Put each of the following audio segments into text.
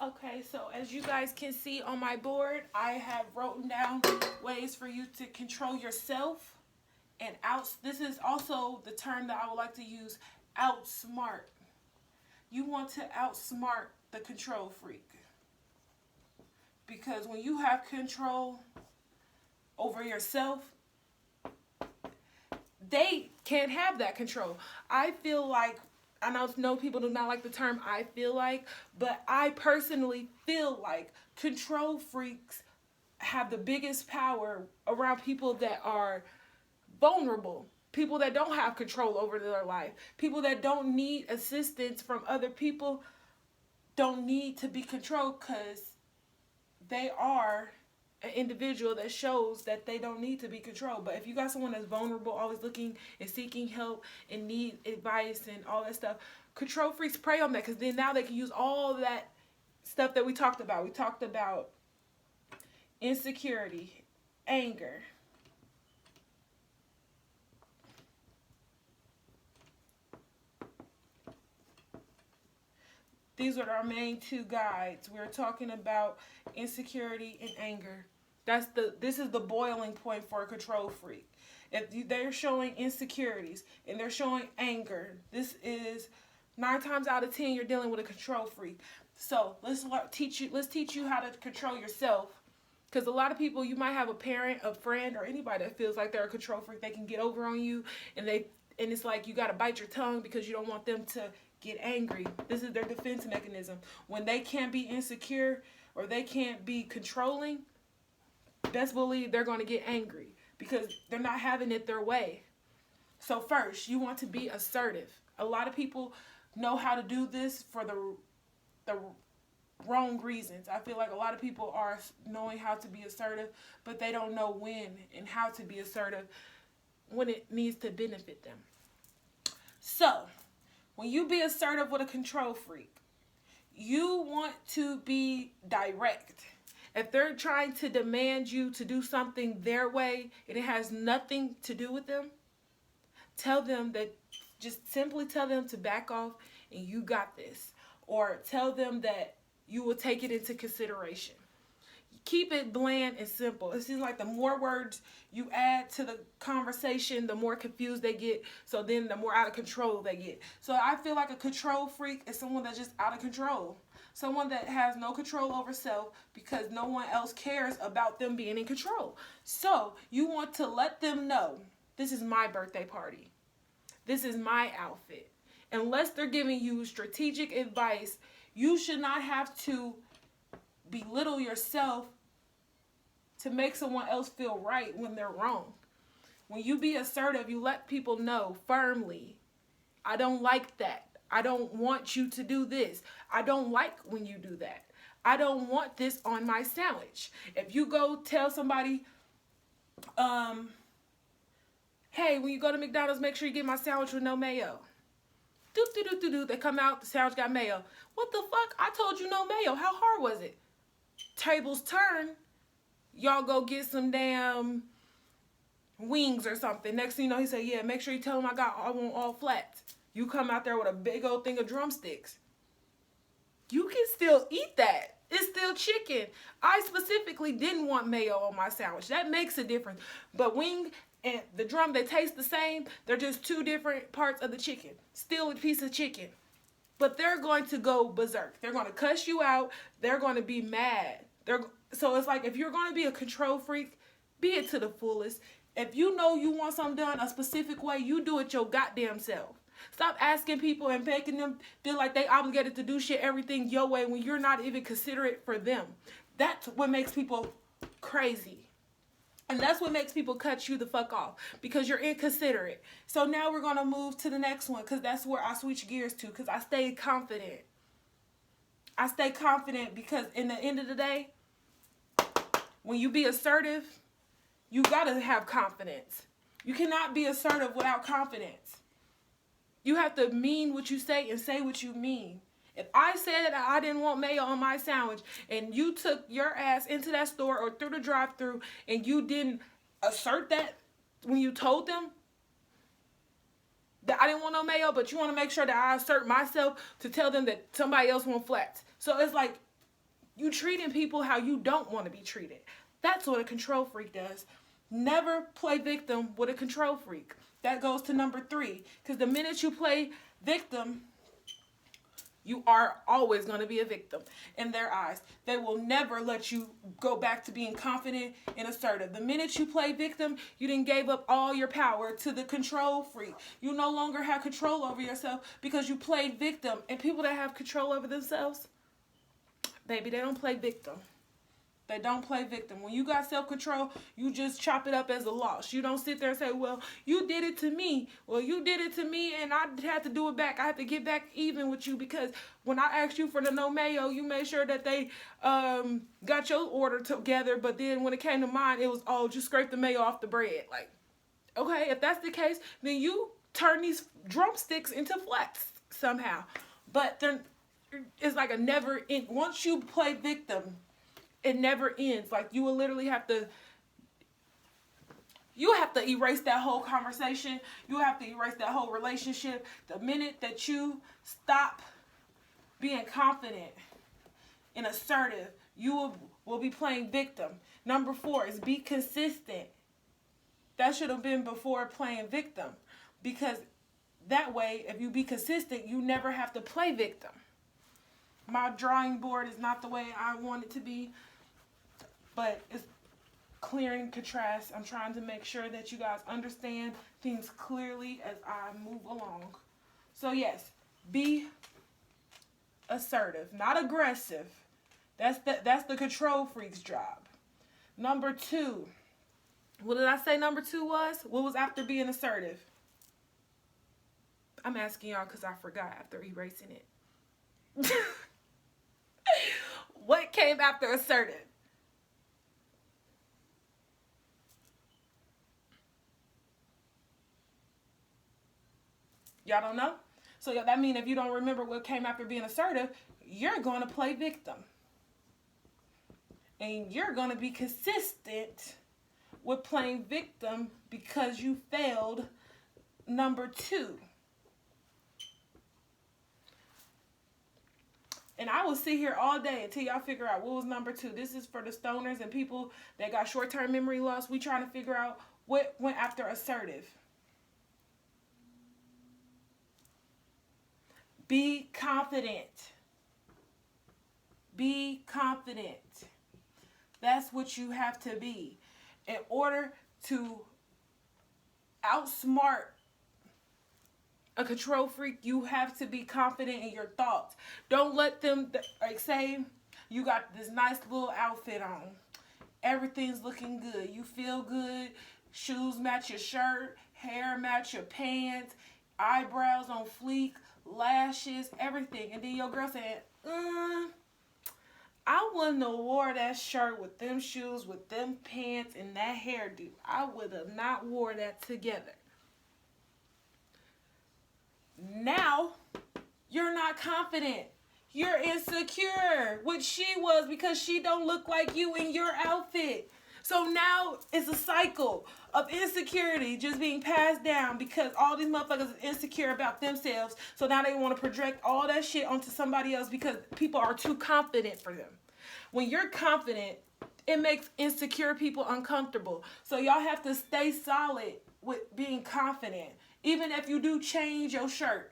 Okay, so as you guys can see on my board, I have written down ways for you to control yourself and out. This is also the term that I would like to use, outsmart. You want to outsmart the control freak. Because when you have control over yourself, they can't have that control. I feel like, I know people do not like the term I feel like, but I personally feel like control freaks have the biggest power around people that are vulnerable, people that don't have control over their life, people that don't need assistance from other people, don't need to be controlled because they are an individual that shows that they don't need to be controlled. But if you got someone that's vulnerable, always looking and seeking help and need advice and all that stuff, control freaks prey on that, because then now they can use all that stuff that we talked about. We talked about insecurity, anger, these are our main two guides. We're talking about insecurity and anger. This is the boiling point for a control freak. If they're showing insecurities and they're showing anger, this is 9 times out of 10 you're dealing with a control freak. So let's teach you how to control yourself. Because a lot of people, you might have a parent, a friend, or anybody that feels like they're a control freak. They can get over on you, and it's like you got to bite your tongue because you don't want them to get angry. This is their defense mechanism. When they can't be insecure or they can't be controlling, best believe they're going to get angry because they're not having it their way. So first, you want to be assertive. A lot of people know how to do this for the wrong reasons. I feel like a lot of people are knowing how to be assertive, but they don't know when and how to be assertive when it needs to benefit them. So, when you be assertive with a control freak, you want to be direct. If they're trying to demand you to do something their way and it has nothing to do with them, just simply tell them to back off and you got this. Or tell them that you will take it into consideration. Keep it bland and simple. It seems like the more words you add to the conversation, the more confused they get. So then the more out of control they get. So I feel like a control freak is someone that's just out of control. Someone that has no control over self because no one else cares about them being in control. So you want to let them know, this is my birthday party. This is my outfit. Unless they're giving you strategic advice, you should not have to belittle yourself to make someone else feel right when they're wrong. When you be assertive, you let people know firmly, I don't like that. I don't want you to do this. I don't like when you do that. I don't want this on my sandwich. If you go tell somebody, hey, when you go to McDonald's, make sure you get my sandwich with no mayo. They come out, the sandwich got mayo. What the fuck? I told you no mayo. How hard was it? Tables turn. Y'all go get some damn wings or something. Next thing you know, he said, yeah, make sure you tell him I want all flats. You come out there with a big old thing of drumsticks. You can still eat that. It's still chicken. I specifically didn't want mayo on my sandwich. That makes a difference. But wing and the drum, they taste the same. They're just two different parts of the chicken. Still a piece of chicken. But they're going to go berserk. They're going to cuss you out. They're going to be mad. So it's like, if you're going to be a control freak, be it to the fullest. If you know you want something done a specific way, you do it your goddamn self. Stop asking people and making them feel like they obligated to do everything your way when you're not even considerate for them. That's what makes people crazy. And that's what makes people cut you the fuck off, because you're inconsiderate. So now we're going to move to the next one, because that's where I switch gears to, because I stay confident. I stay confident because in the end of the day, when you be assertive, you got to have confidence. You cannot be assertive without confidence. You have to mean what you say and say what you mean. If I said that I didn't want mayo on my sandwich and you took your ass into that store or through the drive-thru and you didn't assert that when you told them that I didn't want no mayo, but you want to make sure that I assert myself to tell them that somebody else wants flats. So it's like, You treating people how you don't want to be treated. That's what a control freak does. Never play victim with a control freak. That goes to number 3. Because the minute you play victim, you are always going to be a victim in their eyes. They will never let you go back to being confident and assertive. The minute you play victim, you didn't gave up all your power to the control freak. You no longer have control over yourself because you played victim. And people that have control over themselves, baby, they don't play victim. They don't play victim. When you got self-control, you just chop it up as a loss. You don't sit there and say, well, you did it to me. Well, you did it to me, and I had to do it back. I had to get back even with you because when I asked you for the no mayo, you made sure that they got your order together. But then when it came to mine, it was, oh, just scrape the mayo off the bread. Like, okay, if that's the case, then you turn these drumsticks into flats somehow. But it's like a never end. Once you play victim, it never ends. Like, you will literally have to erase that whole conversation. You have to erase that whole relationship. The minute that you stop being confident and assertive, you will be playing victim. Number 4 is be consistent. That should have been before playing victim. Because that way, if you be consistent, you never have to play victim. My drawing board is not the way I want it to be. But it's clear and contrast. I'm trying to make sure that you guys understand things clearly as I move along. So yes, be assertive, not aggressive. That's the control freak's job. Number 2. What did I say number 2 was? What was after being assertive? I'm asking y'all because I forgot after erasing it. What came after assertive? Y'all don't know? So that means if you don't remember what came after being assertive, you're going to play victim. And you're going to be consistent with playing victim because you failed number 2. And I will sit here all day until y'all figure out what was number 2. This is for the stoners and people that got short-term memory loss. We trying to figure out what went after assertive. Be confident. Be confident. That's what you have to be. In order to outsmart a control freak, you have to be confident in your thoughts. Don't let them, like, say you got this nice little outfit on. Everything's looking good. You feel good. Shoes match your shirt. Hair match your pants. Eyebrows on fleek. Lashes, everything. And then your girl said, I wouldn't have wore that shirt with them shoes, with them pants, and that hairdo. I would have not wore that together. Now, you're not confident. You're insecure, which she was because she don't look like you in your outfit. So now it's a cycle of insecurity just being passed down because all these motherfuckers are insecure about themselves. So now they want to project all that shit onto somebody else because people are too confident for them. When you're confident, it makes insecure people uncomfortable. So y'all have to stay solid with being confident. Even if you do change your shirt,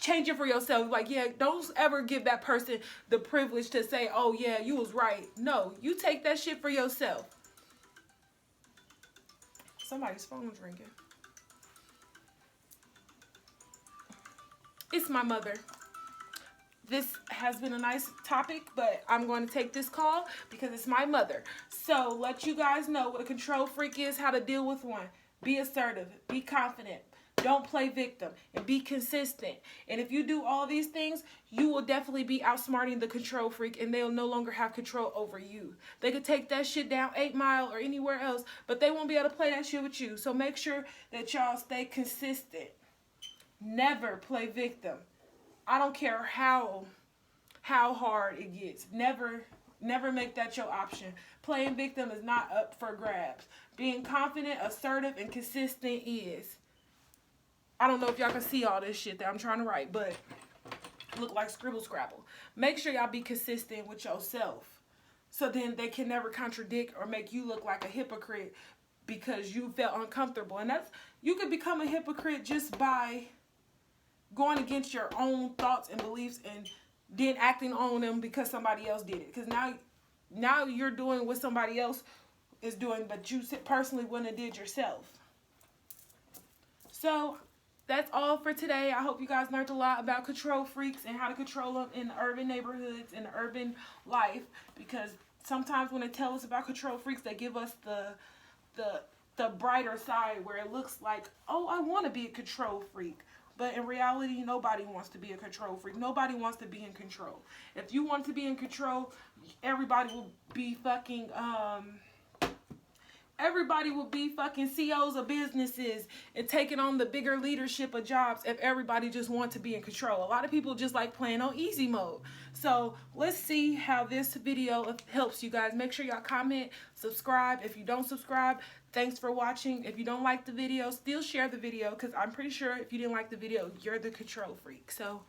change it for yourself. Like, yeah, don't ever give that person the privilege to say, oh, yeah, you was right. No, you take that shit for yourself. Somebody's phone's ringing. It's my mother. This has been a nice topic, but I'm going to take this call because it's my mother. So let you guys know what a control freak is, how to deal with one. Be assertive. Be confident. Don't play victim. And be consistent. And if you do all these things, you will definitely be outsmarting the control freak and they'll no longer have control over you. They could take that shit down 8 Mile or anywhere else, but they won't be able to play that shit with you. So make sure that y'all stay consistent. Never play victim. I don't care how hard it gets. Never make that your option. Playing victim is not up for grabs. Being confident, assertive, and consistent is. I don't know if y'all can see all this shit that I'm trying to write, but look like scribble scrabble. Make sure y'all be consistent with yourself. So then they can never contradict or make you look like a hypocrite because you felt uncomfortable. And that's, you can become a hypocrite just by going against your own thoughts and beliefs and then acting on them because somebody else did it. Because now you're doing what somebody else is doing, but you personally wouldn't have did yourself. So that's all for today. I hope you guys learned a lot about control freaks and how to control them in the urban neighborhoods and the urban life. Because sometimes when they tell us about control freaks, they give us the brighter side where it looks like, oh, I want to be a control freak. But in reality, nobody wants to be a control freak. Nobody wants to be in control. If you want to be in control, everybody will be fucking CEOs of businesses and taking on the bigger leadership of jobs if everybody just wants to be in control. A lot of people just like playing on easy mode. So let's see how this video helps you guys. Make sure y'all comment, subscribe. If you don't subscribe, thanks for watching. If you don't like the video, still share the video because I'm pretty sure if you didn't like the video, you're the control freak. So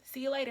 see you later.